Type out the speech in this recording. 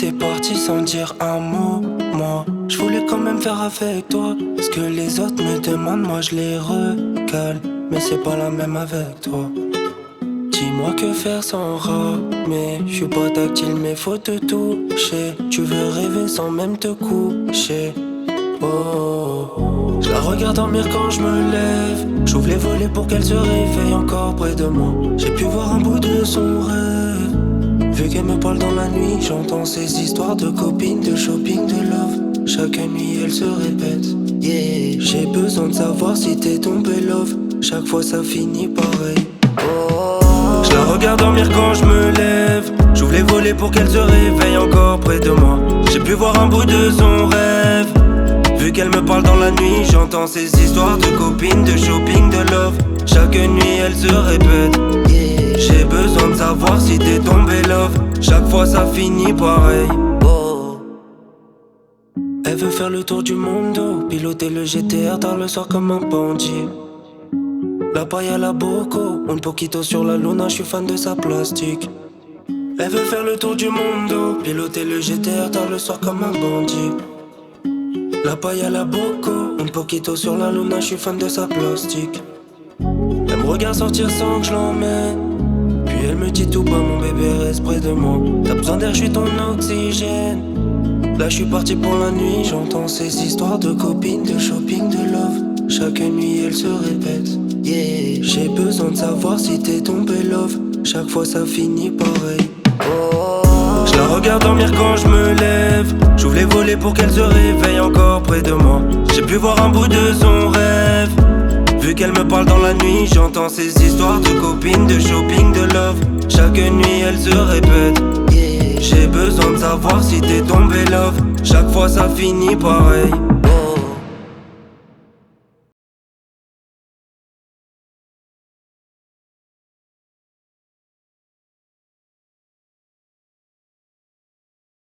t'es parti sans dire un mot. Moi, je voulais quand même faire avec toi. Ce que les autres me demandent, moi je les recale. Mais c'est pas la même avec toi. Dis-moi que faire sans mais je suis pas tactile mais faut te toucher. Tu veux rêver sans même te coucher. Oh, je la regarde dormir quand je me lève. J'ouvre les volets pour qu'elle se réveille encore près de moi. J'ai pu voir un bout de son rêve. Vu qu'elle me parle dans la nuit, j'entends ces histoires de copines, de shopping, de love. Chaque nuit elle se répète. Yeah, j'ai besoin de savoir si t'es tombé love. Chaque fois ça finit pareil. Oh, je la regarde dormir quand je me lève. J'ouvre les volets pour qu'elle se réveille encore près de moi. J'ai pu voir un bout de son rêve. Vu qu'elle me parle dans la nuit, j'entends ces histoires de copines, de shopping, de love. Chaque nuit elle se répète. Yeah, j'ai besoin de savoir si t'es tombé love. Chaque fois ça finit pareil. Oh. Elle veut faire le tour du monde, piloter le GTR tard le soir comme un bandit. La paille à la Boko, un poquito sur la luna, je suis fan de sa plastique. Elle veut faire le tour du monde, piloter le GTR tard le soir comme un bandit. La paille à la Boko, un poquito sur la luna, je suis fan de sa plastique. Elle me regarde sortir sans que je l'emmène. Puis elle me dit tout bas, mon bébé reste près de moi. T'as besoin d'air, je suis ton oxygène. Là je suis parti pour la nuit, j'entends ces histoires de copines, de shopping, de love. Chaque nuit elle se répète. Yeah, j'ai besoin de savoir si t'es tombé love. Chaque fois ça finit pareil. Oh, je la regarde dormir quand je me lève. J'ouvre les volets pour qu'elle se réveille encore près de moi. J'ai pu voir un bout de son rêve. Vu qu'elle me parle dans la nuit, j'entends ces histoires de copines, de shopping, de love. Chaque nuit elle se répète. Yeah, j'ai besoin de savoir si t'es tombé love. Chaque fois ça finit pareil.